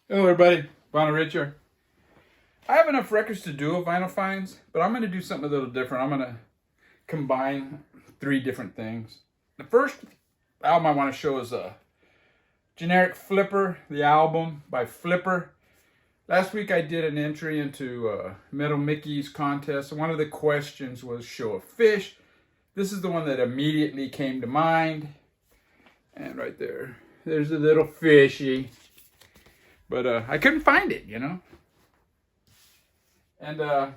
Hello everybody, Vinyl Richard. I have enough records to do a vinyl finds, but I'm going to do something a little different. I'm going to combine three different things. The first album I want to show is a generic Flipper, the album by Flipper. Last week I did an entry into Metal Mickey's contest, and one of the questions was show a fish. This is the one that immediately came to mind. And right there's a little fishy. But I couldn't find it, you know. And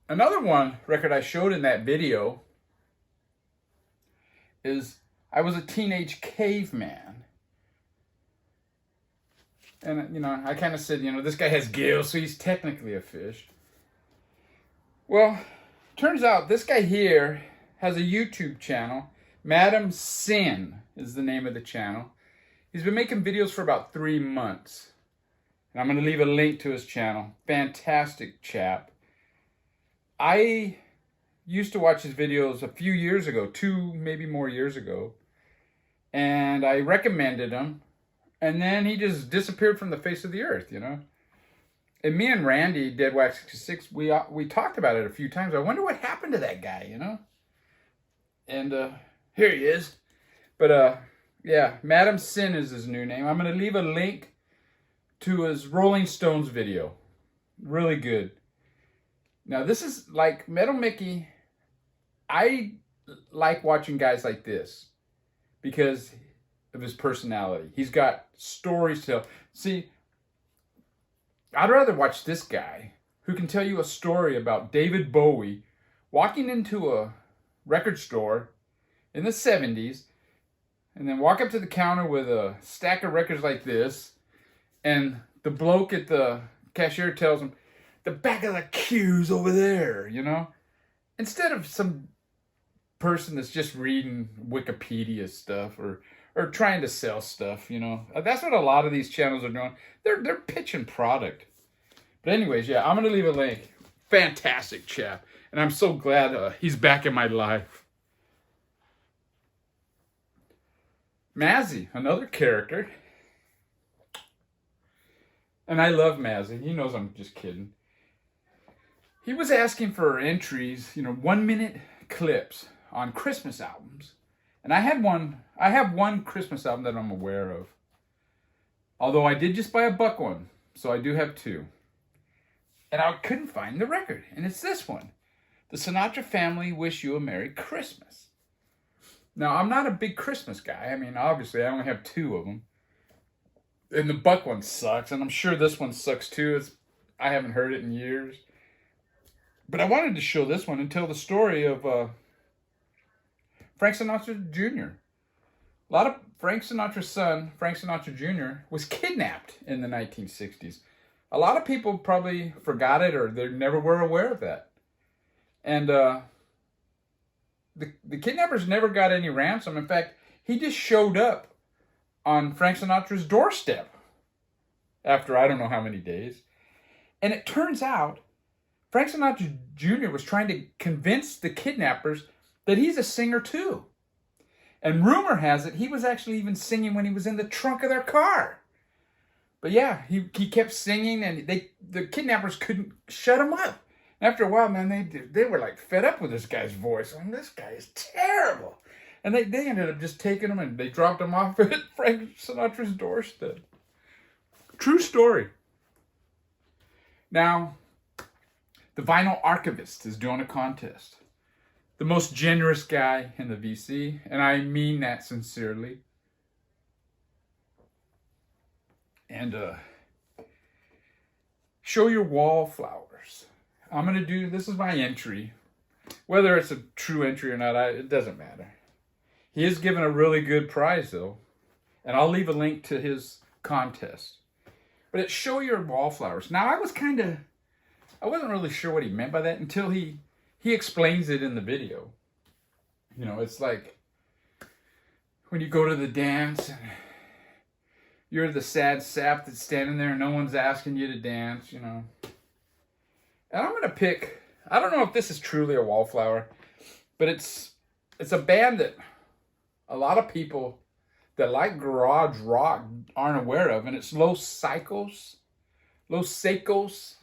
another record I showed in that video is I Was a Teenage Caveman. And, you know, I kind of said, you know, this guy has gills, so he's technically a fish. Well, turns out this guy here has a YouTube channel. Madam Sin is the name of the channel. He's been making videos for about 3 months. And I'm going to leave a link to his channel. Fantastic chap. I used to watch his videos a few years ago, 2, maybe more years ago. And I recommended him. And then he just disappeared from the face of the earth, you know. And me and Randy, Dead Wax 66, we talked about it a few times. I wonder what happened to that guy, you know. And here he is. But yeah, Madam Sin is his new name. I'm going to leave a link to his Rolling Stones video. Really good. Now, this is like Metal Mickey. I like watching guys like this because of his personality. He's got stories to tell. See, I'd rather watch this guy who can tell you a story about David Bowie walking into a record store in the 70s and then walk up to the counter with a stack of records like this, and the bloke at the cashier tells him, the back of the queue's over there, you know? Instead of some person that's just reading Wikipedia stuff or trying to sell stuff, you know? That's what a lot of these channels are doing. They're pitching product. But anyways, yeah, I'm going to leave a link. Fantastic chap. And I'm so glad he's back in my life. Mazzy, another character. And I love Mazzy. He knows I'm just kidding. He was asking for entries, you know, 1-minute clips on Christmas albums. And I have one Christmas album that I'm aware of. Although I did just buy a buck one, so I do have 2. And I couldn't find the record. And it's this one. The Sinatra Family Wish You a Merry Christmas. Now, I'm not a big Christmas guy. I mean, obviously, I only have 2 of them. And the buck one sucks, and I'm sure this one sucks too. I haven't heard it in years. But I wanted to show this one and tell the story of Frank Sinatra Jr. A lot of Frank Sinatra's son, Frank Sinatra Jr., was kidnapped in the 1960s. A lot of people probably forgot it or they never were aware of that. And the kidnappers never got any ransom. In fact, he just showed up on Frank Sinatra's doorstep after I don't know how many days. And it turns out Frank Sinatra Jr. was trying to convince the kidnappers that he's a singer too. And rumor has it he was actually even singing when he was in the trunk of their car. But yeah, he kept singing, and the kidnappers couldn't shut him up. After a while, man, they were like fed up with this guy's voice. I mean, this guy is terrible. And they ended up just taking him and they dropped him off at Frank Sinatra's doorstep. True story. Now, the Vinyl Archivist is doing a contest. The most generous guy in the VC, and I mean that sincerely. And show your wallflowers. I'm going to do, this is my entry. Whether it's a true entry or not, it doesn't matter. He is given a really good prize, though. And I'll leave a link to his contest. But it's show your wallflowers. Now, I wasn't really sure what he meant by that until he explains it in the video. You know, it's like when you go to the dance and you're the sad sap that's standing there and no one's asking you to dance, you know. And I'm going to pick, I don't know if this is truly a wallflower, but it's a band that a lot of people that like garage rock aren't aware of, and it's Los Psychos. Los Secos.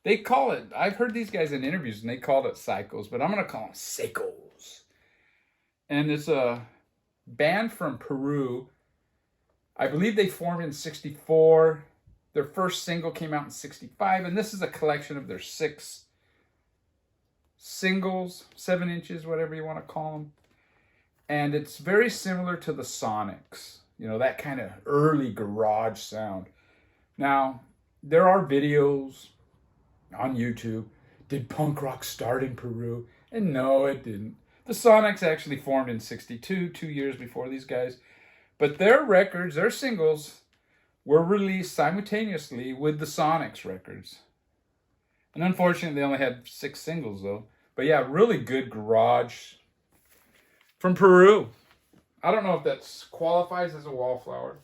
They call it, I've heard these guys in interviews and they call it Psychos, but I'm going to call them Secos. And it's a band from Peru. I believe they formed in 64. Their first single came out in 65, and this is a collection of their 6 singles, 7 inches, whatever you want to call them. And it's very similar to the Sonics, you know, that kind of early garage sound. Now, there are videos on YouTube. Did punk rock start in Peru? And no, it didn't. The Sonics actually formed in 62, 2 years before these guys. But their records, their singles, were released simultaneously with the Sonics records. And unfortunately, they only had 6 singles, though. But yeah, really good garage from Peru. I don't know if that qualifies as a wallflower.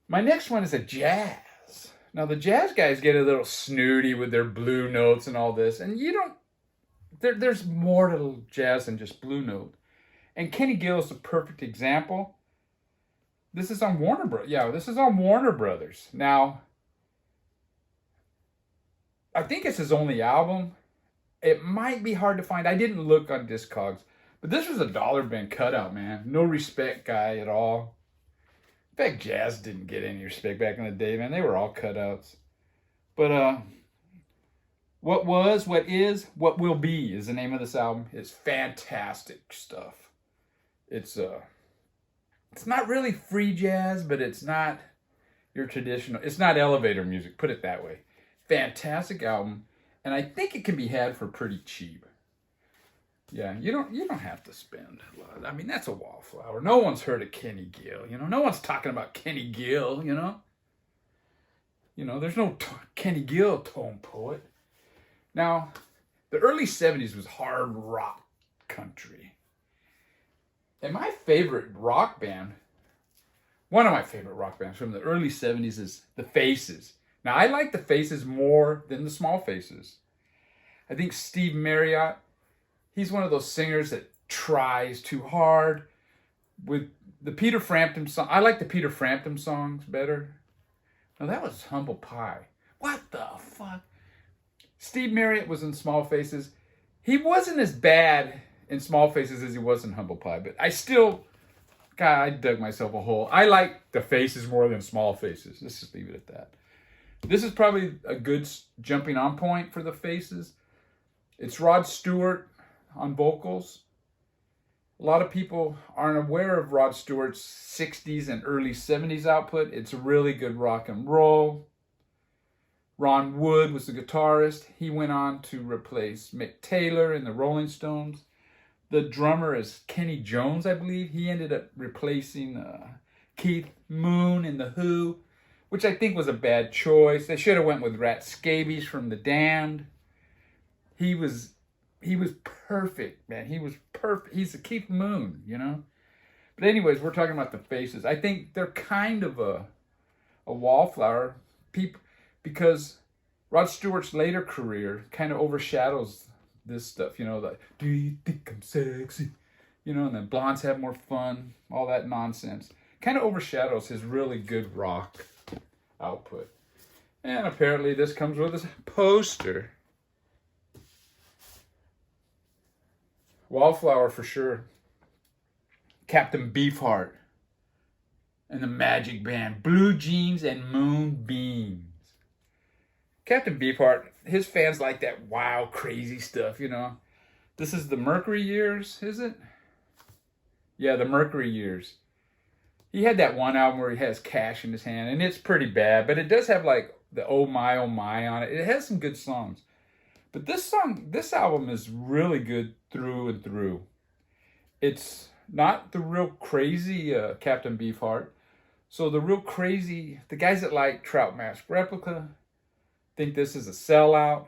My next one is a jazz. Now, the jazz guys get a little snooty with their blue notes and all this. And you don't... There's more to jazz than just blue note. And Kenny Gill is the perfect example. This is on Warner Brothers. Yeah, this is on Warner Brothers. Now, I think it's his only album. It might be hard to find. I didn't look on Discogs. But this was a dollar bin cutout, man. No respect guy at all. In fact, jazz didn't get any respect back in the day, man. They were all cutouts. But what was, what is, what will be is the name of this album. It's fantastic stuff. It's not really free jazz, but it's not your traditional. It's not elevator music, put it that way. Fantastic album, and I think it can be had for pretty cheap. Yeah, you don't have to spend a lot. I mean, that's a wallflower. No one's heard of Kenny Gill, you know. No one's talking about Kenny Gill, you know. You know, there's no Kenny Gill tone poet. Now, the early 70s was hard rock country. And my favorite rock band, one of my favorite rock bands from the early 70s is The Faces. Now, I like The Faces more than the Small Faces. I think Steve Marriott, he's one of those singers that tries too hard. With the Peter Frampton song, I like the Peter Frampton songs better. No, that was Humble Pie. What the fuck? Steve Marriott was in Small Faces. He wasn't as bad in Small Faces as he was in Humble Pie, but I still, God, I dug myself a hole. I like The Faces more than Small Faces. Let's just leave it at that. This is probably a good jumping on point for The Faces. It's Rod Stewart on vocals. A lot of people aren't aware of Rod Stewart's 60s and early 70s output. It's really good rock and roll. Ron Wood was the guitarist. He went on to replace Mick Taylor in the Rolling Stones. The drummer is Kenny Jones, I believe. He ended up replacing Keith Moon in The Who, which I think was a bad choice. They should have went with Rat Scabies from The Damned. He was perfect, man. He was perfect. He's a Keith Moon, you know. But anyways, we're talking about The Faces. I think they're kind of a wallflower, because Rod Stewart's later career kind of overshadows this stuff, you know, like, do you think I'm sexy? You know, and then Blondes Have More Fun, all that nonsense. Kind of overshadows his really good rock output. And apparently this comes with a poster. Wallflower for sure. Captain Beefheart and the Magic Band. Blue Jeans and Moonbeams. Captain Beefheart, his fans like that wild, crazy stuff, you know. This is the Mercury years, is it? Yeah, the Mercury years. He had that one album where he has Cash in his hand, and it's pretty bad, but it does have like the Oh My on it. It has some good songs. But this album is really good through and through. It's not the real crazy Captain Beefheart. So the real crazy, the guys that like Trout Mask Replica think this is a sellout.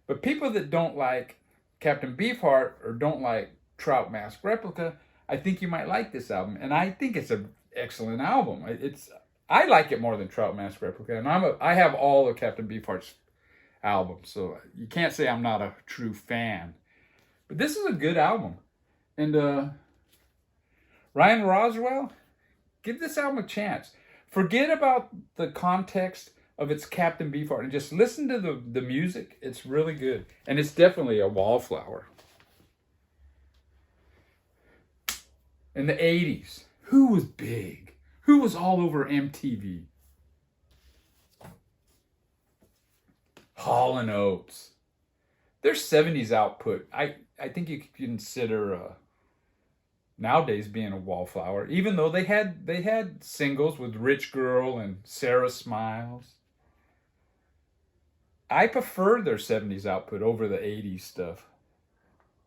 But people that don't like Captain Beefheart or don't like Trout Mask Replica, I think you might like this album. And I think it's an excellent album. I like it more than Trout Mask Replica. And I have all of Captain Beefheart's albums, so you can't say I'm not a true fan. But this is a good album. And Ryan Roswell, give this album a chance. Forget about the context of its Captain Beefheart and just listen to the music. It's really good. And it's definitely a wallflower. In the 80s, who was big? Who was all over MTV? Hall & Oates. Their 70s output, I think you could consider nowadays being a wallflower, even though they had singles with Rich Girl and Sarah Smiles. I prefer their 70s output over the 80s stuff.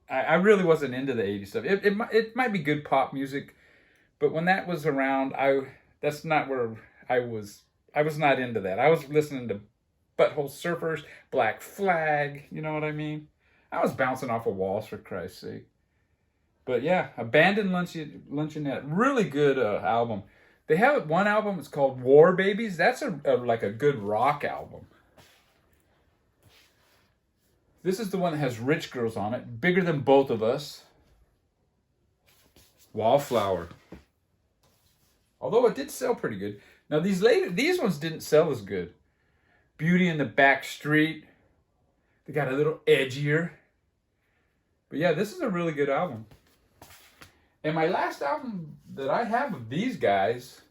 I really wasn't into the 80s stuff. It might be good pop music, but when that was around, that's not where I was. I was not into that. I was listening to Butthole Surfers, Black Flag, you know what I mean? I was bouncing off of walls, for Christ's sake. But yeah, Abandoned Luncheonette, really good album. They have one album, it's called War Babies. That's like a good rock album. This is the one that has Rich Girls on it, Bigger Than Both of Us. Wallflower. Although it did sell pretty good. Now these ones didn't sell as good. Beauty in the Back Street. They got a little edgier. But yeah, this is a really good album. And my last album that I have of these guys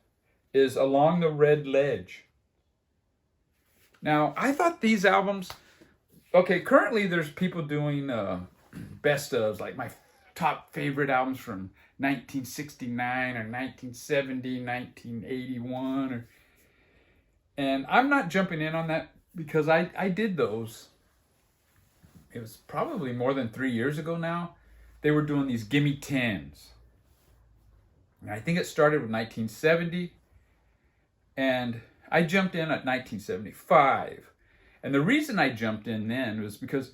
is Along the Red Ledge. Now, I thought these albums... Okay, currently there's people doing best ofs, like my top favorite albums from 1969 or 1970, 1981. And I'm not jumping in on that because I did those. It was probably more than 3 years ago now. They were doing these Gimme 10s. And I think it started with 1970. And I jumped in at 1975. And the reason I jumped in then was because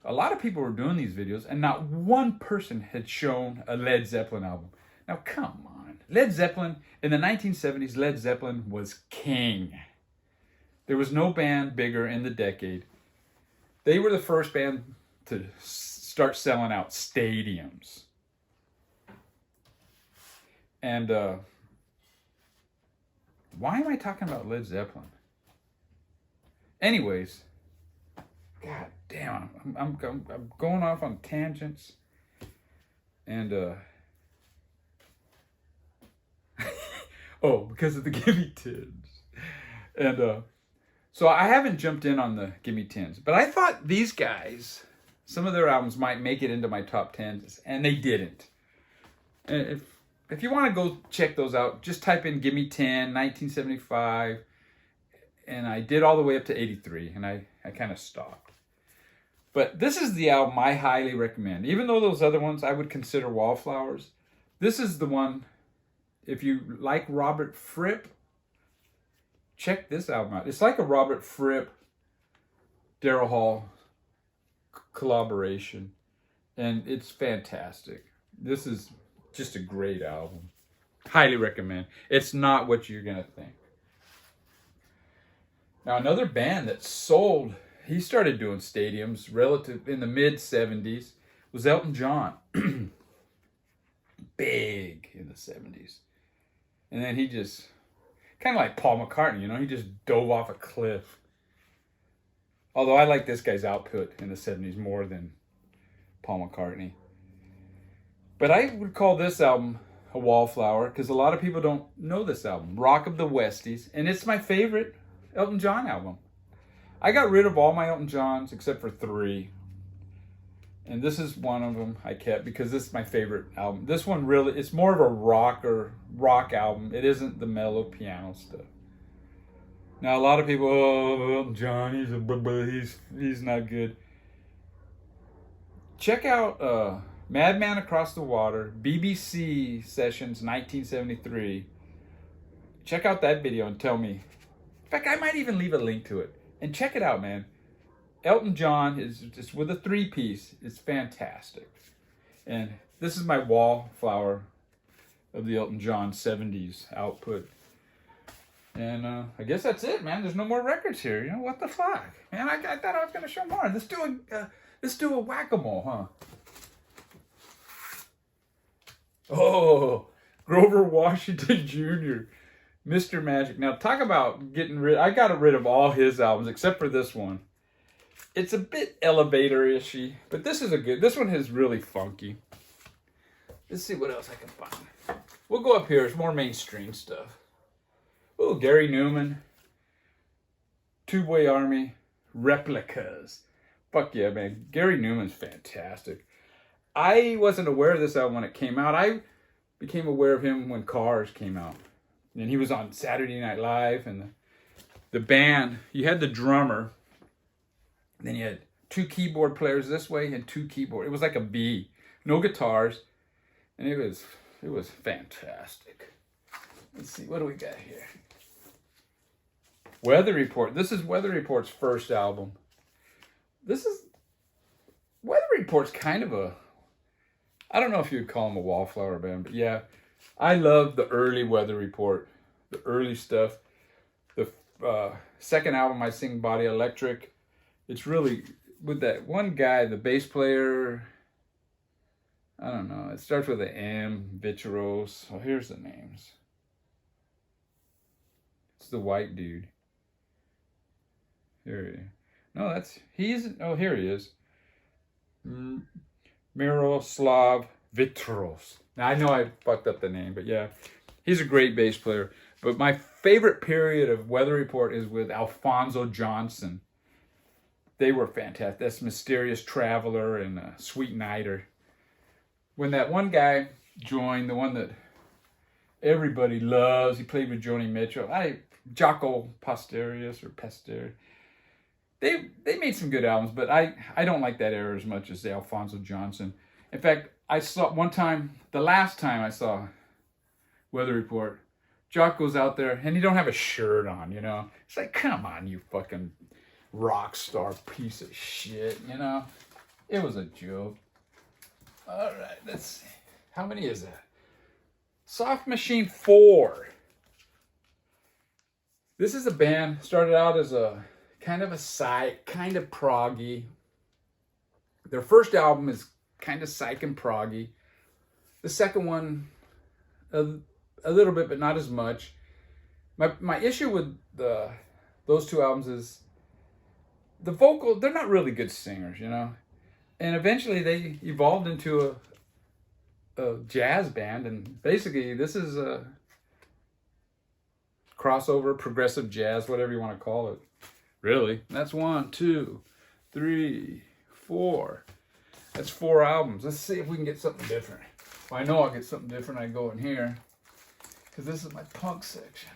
a lot of people were doing these videos and not one person had shown a Led Zeppelin album. Now, come on. Led Zeppelin, in the 1970s, Led Zeppelin was king. There was no band bigger in the decade. They were the first band to start selling out stadiums. And why am I talking about Led Zeppelin? Anyways, god damn, I'm going off on tangents. And oh, because of the Gimme 10s. And so I haven't jumped in on the Gimme 10s, but I thought these guys, some of their albums might make it into my top 10s, and they didn't. And if you want to go check those out, just type in Gimme 10, 1975, and I did all the way up to 83, and I kind of stopped. But this is the album I highly recommend. Even though those other ones I would consider wallflowers, this is the one, if you like Robert Fripp, check this album out. It's like a Robert Fripp, Daryl Hall collaboration, and it's fantastic. This is just a great album. Highly recommend. It's not what you're going to think. Now, another band that sold, he started doing stadiums relative in the mid-70s, was Elton John. Big in the 70s. And then he just, kind of like Paul McCartney, you know, he just dove off a cliff. Although I like this guy's output in the 70s more than Paul McCartney. But I would call this album a wallflower because a lot of people don't know this album, Rock of the Westies, and it's my favorite Elton John album. I got rid of all my Elton Johns except for 3. And this is one of them I kept because this is my favorite album. This one really, it's more of a rock album. It isn't the mellow piano stuff. Now a lot of people, oh, Elton John, he's not good. Check out Madman Across the Water, BBC Sessions 1973. Check out that video and tell me. In fact, I might even leave a link to it. And check it out, man. Elton John is just with a 3-piece. It's fantastic. And this is my wallflower of the Elton John 70s output. And I guess that's it, man. There's no more records here. You know, what the fuck? Man, I thought I was going to show more. Let's do a whack-a-mole, huh? Oh, Grover Washington Jr., Mr. Magic. Now, talk about getting rid. I got rid of all his albums except for this one. It's a bit elevator-ishy, but this is a good. This one is really funky. Let's see what else I can find. We'll go up here. It's more mainstream stuff. Oh, Gary Newman, Two-Way Army, Replicas. Fuck yeah, man. Gary Newman's fantastic. I wasn't aware of this album when it came out. I became aware of him when Cars came out. And he was on Saturday Night Live. And the band, you had the drummer. Then you had two keyboard players this way and two keyboard. It was like a B. No guitars. And it was fantastic. Let's see, what do we got here? Weather Report. This is Weather Report's first album. Weather Report's kind of a, I don't know if you'd call them a wallflower band, but yeah, I love the early Weather Report, the early stuff. The second album, I Sing Body Electric. It's really, with that one guy, the bass player, I don't know, it starts with an M, Vitros. Oh, here's the names. It's the white dude. Here he is. No, here he is. Miroslav Vitros. Now, I know I fucked up the name, but yeah, he's a great bass player. But my favorite period of Weather Report is with Alphonso Johnson. They were fantastic. That's Mysterious Traveler and Sweet Nighter. When that one guy joined, the one that everybody loves, he played with Joni Mitchell. Jaco Pastorius or Pasteur. They made some good albums, but I don't like that era as much as the Alphonso Johnson. In fact, I saw one time, the last time I saw Weather Report, Jock goes out there and he don't have a shirt on, you know. It's like, come on, you fucking rock star piece of shit, you know. It was a joke. All right, let's see. How many is that? Soft Machine 4. This is a band, started out as a kind of proggy. Their first album is kind of psych and proggy. The second one, a little bit, but not as much. My issue with those two albums is the vocal, they're not really good singers, you know. And eventually they evolved into a jazz band, and basically this is a crossover, progressive jazz, whatever you want to call it. Really, that's 1, 2, 3, 4. That's 4 albums. Let's see if we can get something different. Well, I know I'll get something different. I go in here because this is my punk section.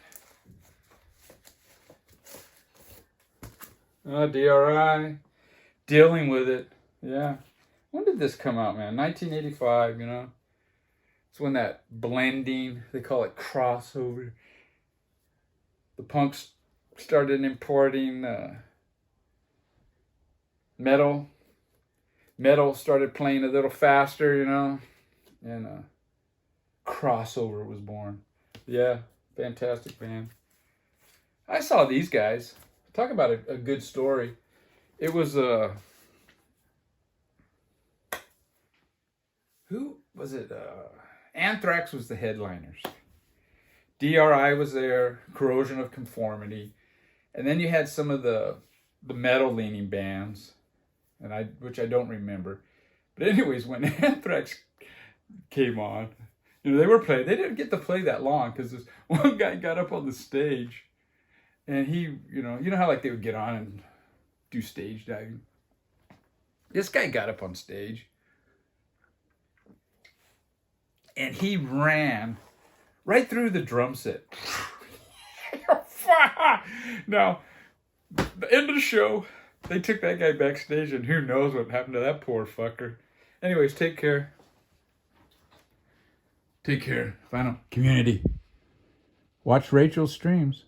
DRI, Dealing With It. Yeah. When did this come out, man? 1985, you know. It's when that blending, they call it crossover. The punks started importing metal. Metal started playing a little faster, you know. And crossover was born. Yeah, fantastic band. I saw these guys. Talk about a good story. It was who was it? Anthrax was the headliners. DRI was there, Corrosion of Conformity, and then you had some of the metal leaning bands, which I don't remember. But anyways, when Anthrax came on, you know, they were playing. They didn't get to play that long because this one guy got up on the stage, and he, you know how like they would get on and do stage diving. This guy got up on stage, and he ran right through the drum set. Now, the end of the show, they took that guy backstage, and who knows what happened to that poor fucker. Anyways, take care. Take care. Final community. Watch Rachel's streams.